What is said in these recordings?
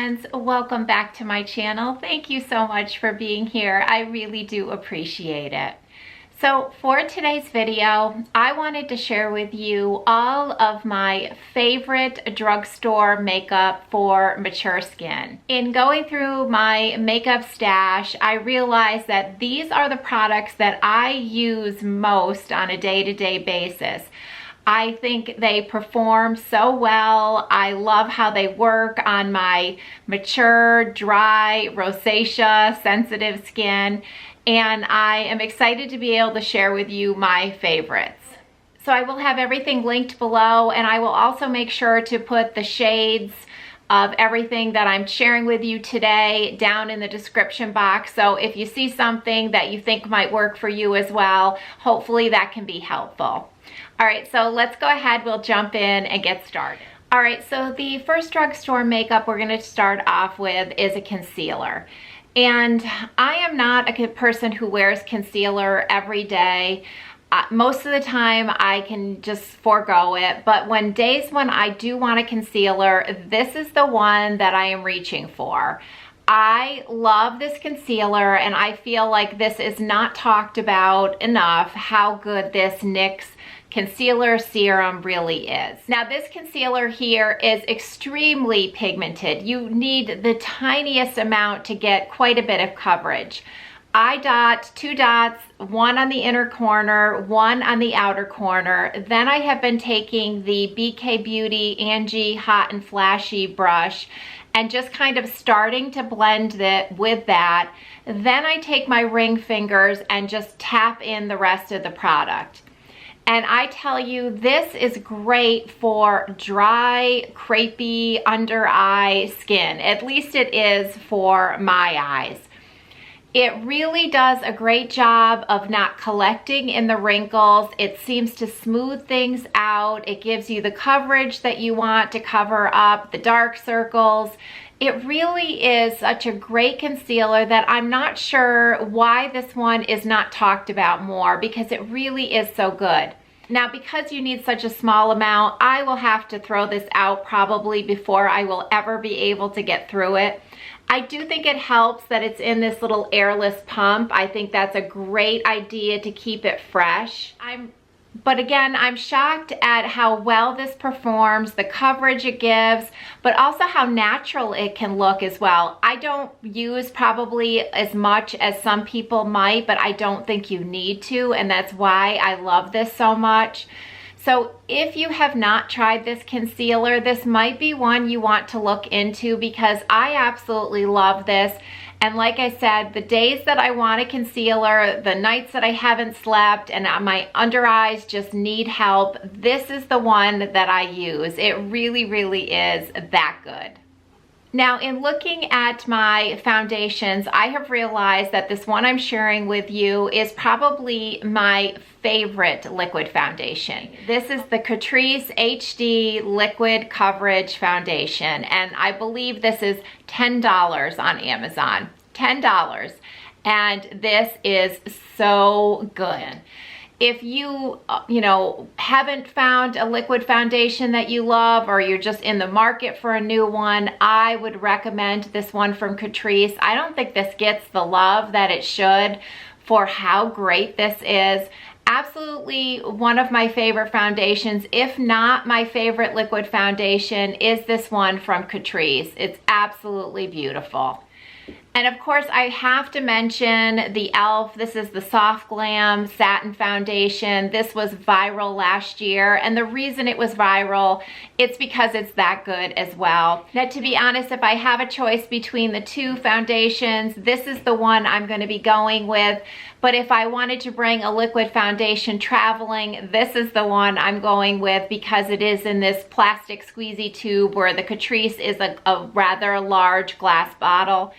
friends, welcome back to my channel. Thank you so much for being here. I really do appreciate it. So for today's video, I wanted to share with you all of my favorite drugstore makeup for mature skin. In going through my makeup stash, I realized that these are the products that I use most on a day-to-day basis. I think they perform so well. I love how they work on my mature, dry, rosacea, sensitive skin, and I am excited to be able to share with you my favorites. So I will have everything linked below, and I will also make sure to put the shades of everything that I'm sharing with you today down in the description box. So if you see something that you think might work for you as well, hopefully that can be helpful. All right, so let's go ahead, we'll jump in and get started. All right, so the first drugstore makeup we're gonna start off with is a concealer. And I am not a person who wears concealer every day. Most of the time I can just forego it, but days when I do want a concealer, this is the one that I am reaching for. I love this concealer, and I feel like this is not talked about enough, how good this NYX concealer serum really is. Now this concealer here is extremely pigmented. You need the tiniest amount to get quite a bit of coverage. I dot 2 dots, one on the inner corner, one on the outer corner. Then I have been taking the BK Beauty Angie Hot and Flashy brush and just kind of starting to blend it with that. Then I take my ring fingers and just tap in the rest of the product. And I tell you, this is great for dry, crepey, under eye skin. At least it is for my eyes. It really does a great job of not collecting in the wrinkles. It seems to smooth things out. It gives you the coverage that you want to cover up the dark circles. It really is such a great concealer that I'm not sure why this one is not talked about more, because it really is so good. Now, because you need such a small amount, I will have to throw this out probably before I will ever be able to get through it. I do think it helps that it's in this little airless pump. I think that's a great idea to keep it fresh. But again, I'm shocked at how well this performs, the coverage it gives, but also how natural it can look as well. I don't use probably as much as some people might, but I don't think you need to, and that's why I love this so much. So if you have not tried this concealer, this might be one you want to look into, because I absolutely love this. And like I said, the days that I want a concealer, the nights that I haven't slept and my under eyes just need help, this is the one that I use. It really, really is that good. Now, in looking at my foundations, I have realized that this one I'm sharing with you is probably my favorite liquid foundation. This is the Catrice HD Liquid Coverage Foundation, and I believe this is $10 on Amazon. $10. And this is so good. If you haven't found a liquid foundation that you love, or you're just in the market for a new one, I would recommend this one from Catrice. I don't think this gets the love that it should for how great this is. Absolutely one of my favorite foundations, if not my favorite liquid foundation, is this one from Catrice. It's absolutely beautiful. And of course, I have to mention the e.l.f. This is the Soft Glam Satin Foundation. This was viral last year, and the reason it was viral, it's because it's that good as well. Now, to be honest, if I have a choice between the two foundations, this is the one I'm going to be going with. But if I wanted to bring a liquid foundation traveling, this is the one I'm going with, because it is in this plastic squeezy tube, where the Catrice is a rather large glass bottle.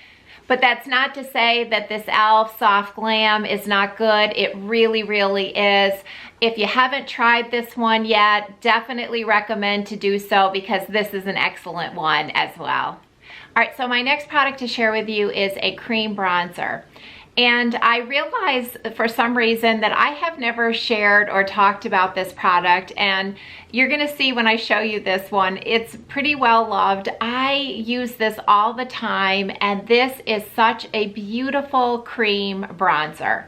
But that's not to say that this e.l.f. Soft Glam is not good. It really, really is. If you haven't tried this one yet, definitely recommend to do so, because this is an excellent one as well. All right, so my next product to share with you is a cream bronzer. And I realized for some reason that I have never shared or talked about this product, and you're gonna see when I show you this one, it's pretty well loved. I use this all the time, and this is such a beautiful cream bronzer.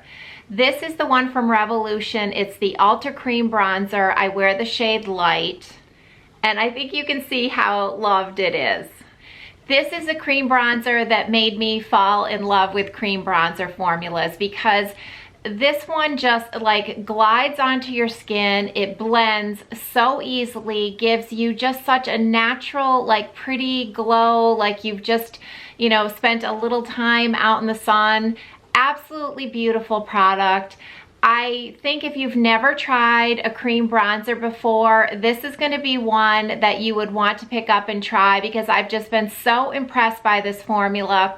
This is the one from Revolution. It's the Ultra Cream Bronzer. I wear the shade Light, and I think you can see how loved it is. This is a cream bronzer that made me fall in love with cream bronzer formulas, because this one just like glides onto your skin. It blends so easily, gives you just such a natural, like pretty glow, like you've just, you know, spent a little time out in the sun. Absolutely beautiful product. I think if you've never tried a cream bronzer before, this is going to be one that you would want to pick up and try, because I've just been so impressed by this formula.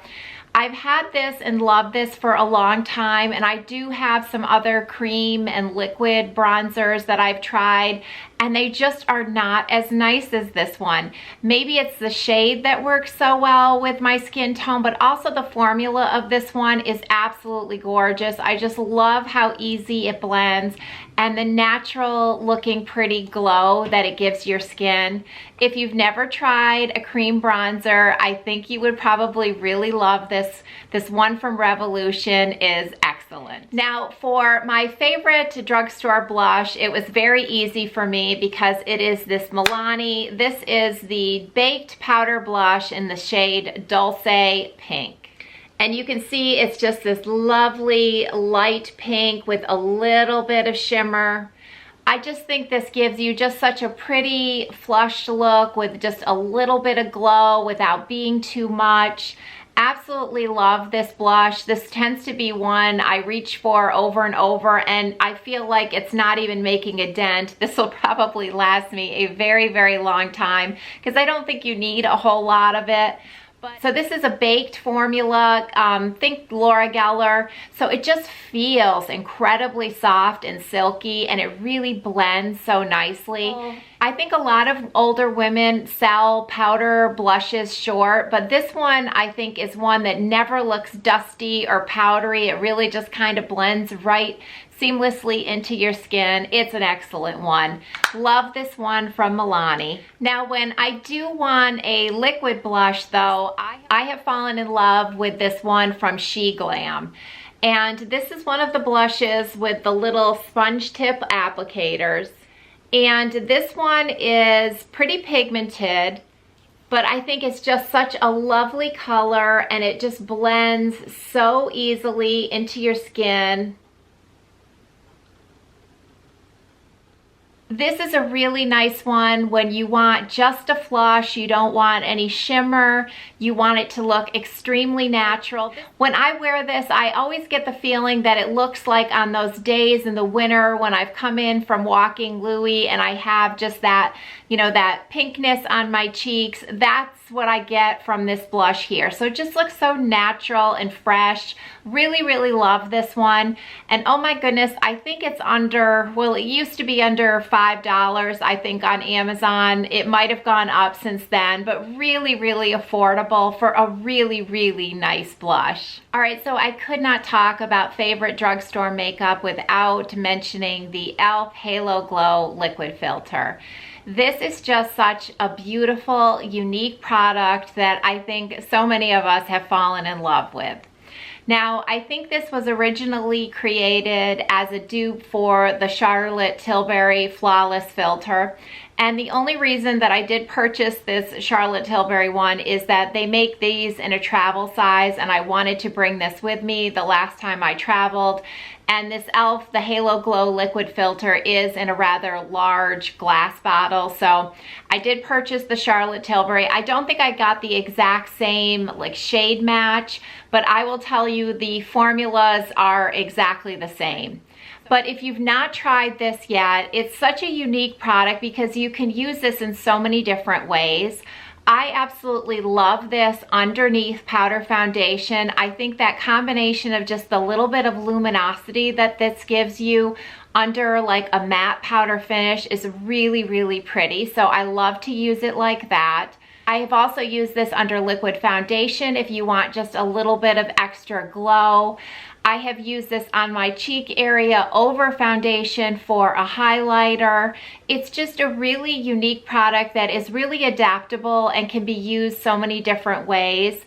I've had this and loved this for a long time, and I do have some other cream and liquid bronzers that I've tried, and they just are not as nice as this one. Maybe it's the shade that works so well with my skin tone, but also the formula of this one is absolutely gorgeous. I just love how easy it blends and the natural looking pretty glow that it gives your skin. If you've never tried a cream bronzer, I think you would probably really love this. This one from Revolution is excellent. Now, for my favorite drugstore blush, it was very easy for me because it is this Milani. This is the Baked Powder Blush in the shade Dulce Pink. And you can see it's just this lovely light pink with a little bit of shimmer. I just think this gives you just such a pretty flushed look with just a little bit of glow without being too much. Absolutely love this blush. This tends to be one I reach for over and over, and I feel like it's not even making a dent. This will probably last me a very, very long time because I don't think you need a whole lot of it. So this is a baked formula, think Laura Geller. So it just feels incredibly soft and silky, and it really blends so nicely. I think a lot of older women sell powder blushes short, but this one I think is one that never looks dusty or powdery. It really just kind of blends right seamlessly into your skin. It's an excellent one. Love this one from Milani. Now, when I do want a liquid blush though, I have fallen in love with this one from Glam. And this is one of the blushes with the little sponge tip applicators. And this one is pretty pigmented, but I think it's just such a lovely color, and it just blends so easily into your skin. This is a really nice one when you want just a flush, you don't want any shimmer, you want it to look extremely natural. When I wear this, I always get the feeling that it looks like on those days in the winter when I've come in from walking Louis and I have just that, you know, that pinkness on my cheeks. That's what I get from this blush here. So it just looks so natural and fresh. Really, really love this one. And oh my goodness, I think it's under, well, it used to be under $5, I think, on Amazon. It might have gone up since then, but really, really affordable for a really, really nice blush. All right, so I could not talk about favorite drugstore makeup without mentioning the e.l.f. Halo Glow Liquid Filter. This is just such a beautiful, unique product that I think so many of us have fallen in love with. Now, I think this was originally created as a dupe for the Charlotte Tilbury Flawless Filter. And the only reason that I did purchase this Charlotte Tilbury one is that they make these in a travel size, and I wanted to bring this with me the last time I traveled. And this e.l.f. the Halo Glow Liquid Filter is in a rather large glass bottle. So I did purchase the Charlotte Tilbury. I don't think I got the exact same like shade match, but I will tell you the formulas are exactly the same. But if you've not tried this yet, it's such a unique product because you can use this in so many different ways. I absolutely love this underneath powder foundation. I think that combination of just the little bit of luminosity that this gives you under like a matte powder finish is really, really pretty. So I love to use it like that. I have also used this under liquid foundation if you want just a little bit of extra glow. I have used this on my cheek area over foundation for a highlighter. It's just a really unique product that is really adaptable and can be used so many different ways.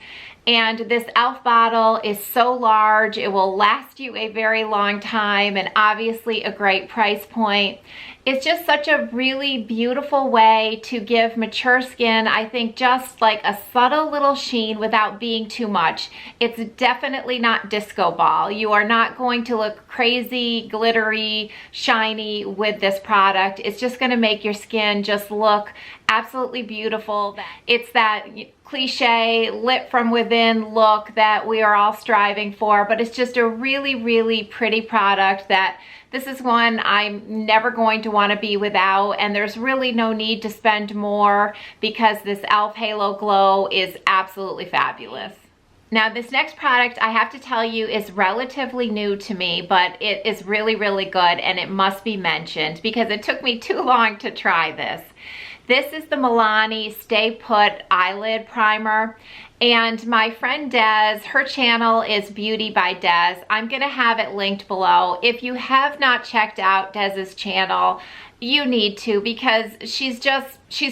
And this e.l.f. bottle is so large, it will last you a very long time, and obviously a great price point. It's just such a really beautiful way to give mature skin, I think, just like a subtle little sheen without being too much. It's definitely not disco ball. You are not going to look crazy, glittery, shiny with this product. It's just going to make your skin just look absolutely beautiful. It's that cliche lit from within look that we are all striving for, but it's just a really, really pretty product that this is one I'm never going to want to be without, and there's really no need to spend more because this e.l.f. Halo Glow is absolutely fabulous. Now, this next product, I have to tell you, is relatively new to me, but it is really, really good, and it must be mentioned because it took me too long to try this. This is the Milani Stay Put Eyelid Primer, and my friend Des, her channel is Beauty by Des. I'm gonna have it linked below. If you have not checked out Des's channel, you need to, because she's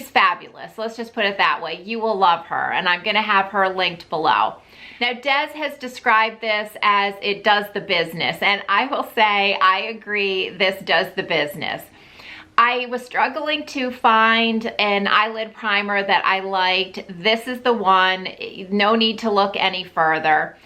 fabulous. Let's just put it that way. You will love her, and I'm gonna have her linked below. Now, Des has described this as it does the business, and I will say I agree, this does the business. I was struggling to find an eyelid primer that I liked. This is the one. No need to look any further.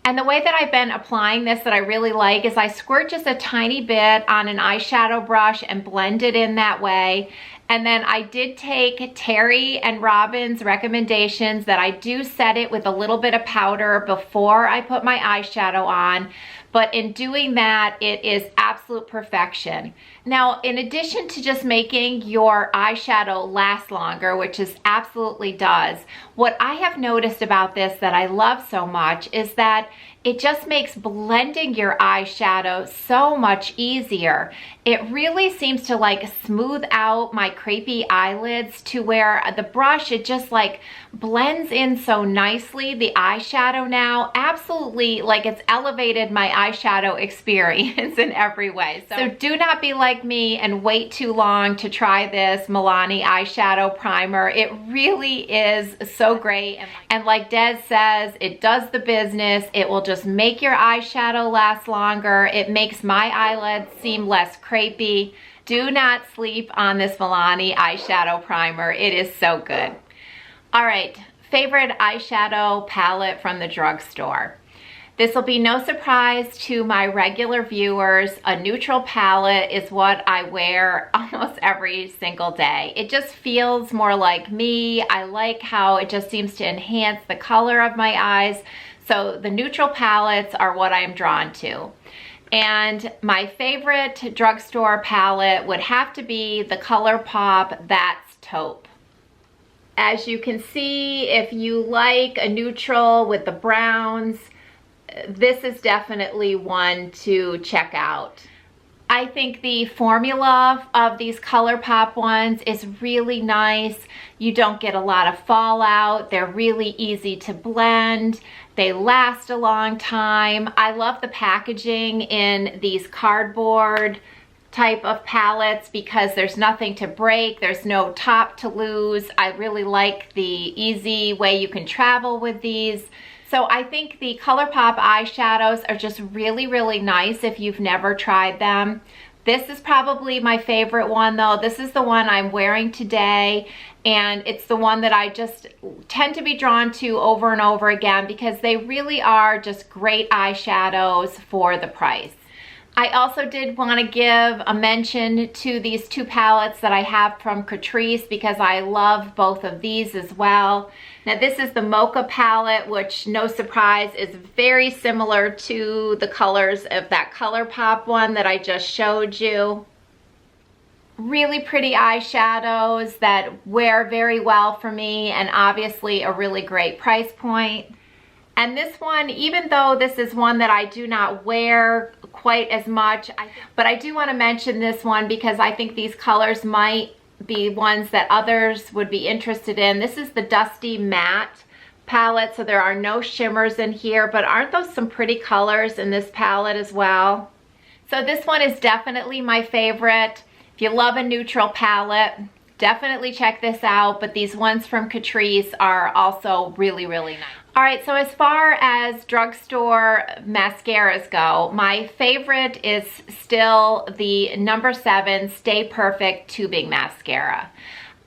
And the way that I've been applying this that I really like is I squirt just a tiny bit on an eyeshadow brush and blend it in that way. And then I did take Terry and Robin's recommendations that I do set it with a little bit of powder before I put my eyeshadow on. But in doing that, it is absolute perfection. Now, in addition to just making your eyeshadow last longer, which it absolutely does, what I have noticed about this that I love so much is that it just makes blending your eyeshadow so much easier. It really seems to like smooth out my crepey eyelids to where the brush, it just like blends in so nicely. The eyeshadow now, absolutely, like it's elevated my eyeshadow experience in every way. So do not be like me and wait too long to try this Milani eyeshadow primer. It really is so great. And like Des says, it does the business. It will just make your eyeshadow last longer. It makes my eyelids seem less crepey. Do not sleep on this Milani eyeshadow primer. It is so good. All right, favorite eyeshadow palette from the drugstore. This will be no surprise to my regular viewers. A neutral palette is what I wear almost every single day. It just feels more like me. I like how it just seems to enhance the color of my eyes. So the neutral palettes are what I'm drawn to. And my favorite drugstore palette would have to be the ColorPop That's Taupe. As you can see, if you like a neutral with the browns, this is definitely one to check out. I think the formula of these ColorPop ones is really nice. You don't get a lot of fallout. They're really easy to blend. They last a long time. I love the packaging in these cardboard type of palettes because there's nothing to break. There's no top to lose. I really like the easy way you can travel with these. So I think the ColorPop eyeshadows are just really, really nice if you've never tried them. This is probably my favorite one though. This is the one I'm wearing today, and it's the one that I just tend to be drawn to over and over again because they really are just great eyeshadows for the price. I also did want to give a mention to these two palettes that I have from Catrice because I love both of these as well. Now this is the Mocha palette, which no surprise is very similar to the colors of that ColorPop one that I just showed you. Really pretty eyeshadows that wear very well for me, and obviously a really great price point. And this one, even though this is one that I do not wear quite as much, but I do want to mention this one because I think these colors might be ones that others would be interested in. This is the Dusty Matte palette, so there are no shimmers in here, but aren't those some pretty colors in this palette as well? So this one is definitely my favorite. If you love a neutral palette, definitely check this out, but these ones from Catrice are also really, really nice. All right, so as far as drugstore mascaras go, my favorite is still the number 7 Stay Perfect Tubing Mascara.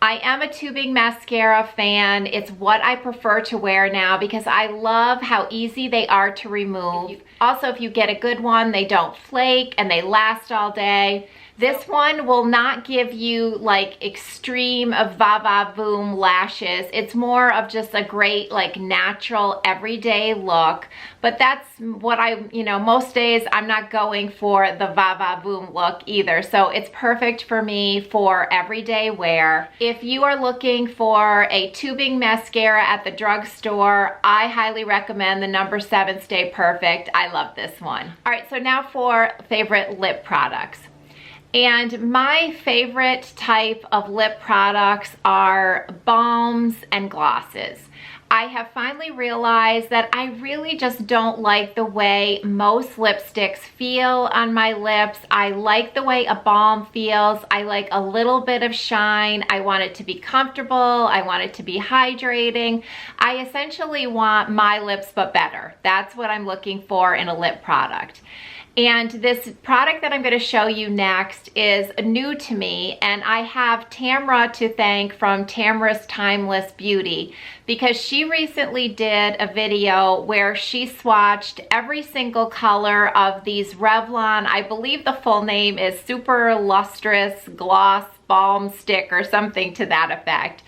I am a tubing mascara fan. It's what I prefer to wear now because I love how easy they are to remove. Also, if you get a good one, they don't flake and they last all day. This one will not give you like extreme va-va-voom lashes. It's more of just a great like natural everyday look. But that's what most days I'm not going for the va-va-voom look either. So it's perfect for me for everyday wear. If you are looking for a tubing mascara at the drugstore, I highly recommend the number 7 Stay Perfect. I love this one. All right, so now for favorite lip products. And my favorite type of lip products are balms and glosses. I have finally realized that I really just don't like the way most lipsticks feel on my lips. I like the way a balm feels. I like a little bit of shine. I want it to be comfortable. I want it to be hydrating. I essentially want my lips but better. That's what I'm looking for in a lip product. And this product that I'm going to show you next is new to me, and I have Tamara to thank from Tamara's Timeless Beauty because she recently did a video where she swatched every single color of these Revlon, I believe the full name is Super Lustrous Gloss Balm Stick or something to that effect.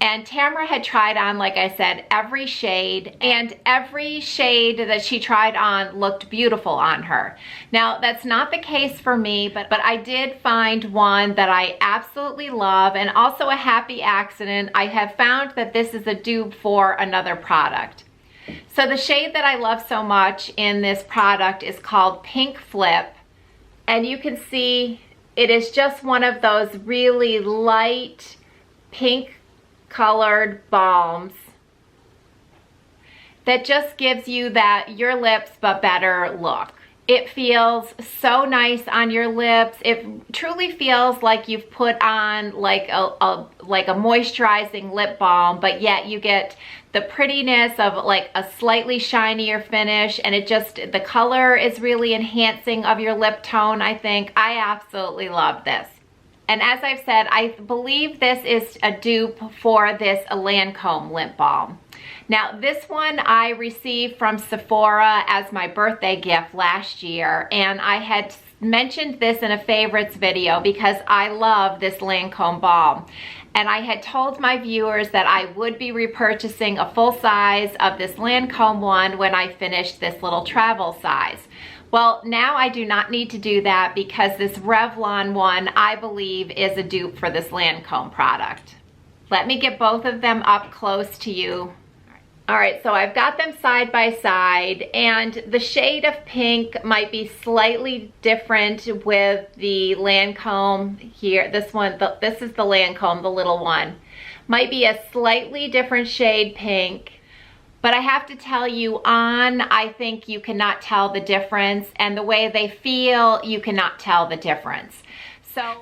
And Tamara had tried on, like I said, every shade, and every shade that she tried on looked beautiful on her. Now, that's not the case for me, but I did find one that I absolutely love, and also a happy accident. I have found that this is a dupe for another product. So the shade that I love so much in this product is called Pink Flip, and you can see it is just one of those really light pink colored balms that just gives you that your lips but better look. It feels so nice on your lips. It truly feels like you've put on like a moisturizing lip balm, but yet you get the prettiness of like a slightly shinier finish, and the color is really enhancing of your lip tone, I think. I absolutely love this. And as I've said, I believe this is a dupe for this Lancome lip balm. Now, this one I received from Sephora as my birthday gift last year, and I had mentioned this in a favorites video because I love this Lancome balm. And I had told my viewers that I would be repurchasing a full size of this Lancome one when I finished this little travel size. Well, now I do not need to do that because this Revlon one, I believe, is a dupe for this Lancome product. Let me get both of them up close to you. All right, so I've got them side by side, and the shade of pink might be slightly different with the Lancome here. This one, this is the Lancome, the little one. Might be a slightly different shade pink. But I have to tell you, I think you cannot tell the difference, and the way they feel, you cannot tell the difference.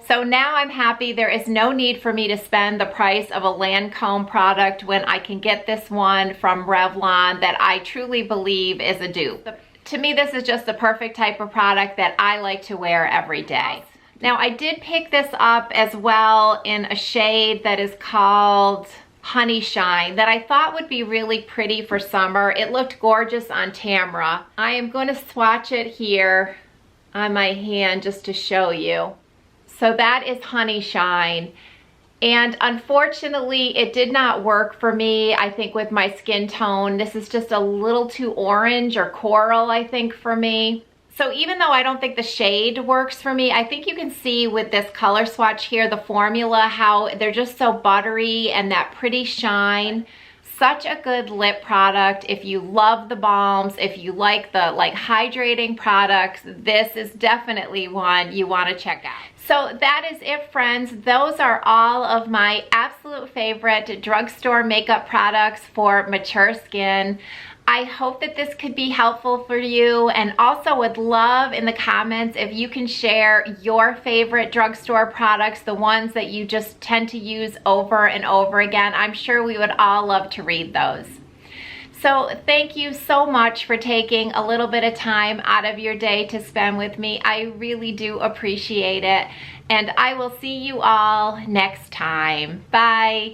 So now I'm happy there is no need for me to spend the price of a Lancome product when I can get this one from Revlon that I truly believe is a dupe. To me, this is just the perfect type of product that I like to wear every day. Now, I did pick this up as well in a shade that is called Honey Shine that I thought would be really pretty for summer. It looked gorgeous on Tamara. I am going to swatch it here on my hand just to show you. So that is Honey Shine, and unfortunately it did not work for me. I think with my skin tone, this is just a little too orange or coral, I think, for me. So even though I don't think the shade works for me, I think you can see with this color swatch here, the formula, how they're just so buttery and that pretty shine. Such a good lip product. If you love the balms, if you like the hydrating products, this is definitely one you want to check out. So that is it, friends. Those are all of my absolute favorite drugstore makeup products for mature skin. I hope that this could be helpful for you, and also would love in the comments if you can share your favorite drugstore products, the ones that you just tend to use over and over again. I'm sure we would all love to read those. So thank you so much for taking a little bit of time out of your day to spend with me. I really do appreciate it. And I will see you all next time. Bye.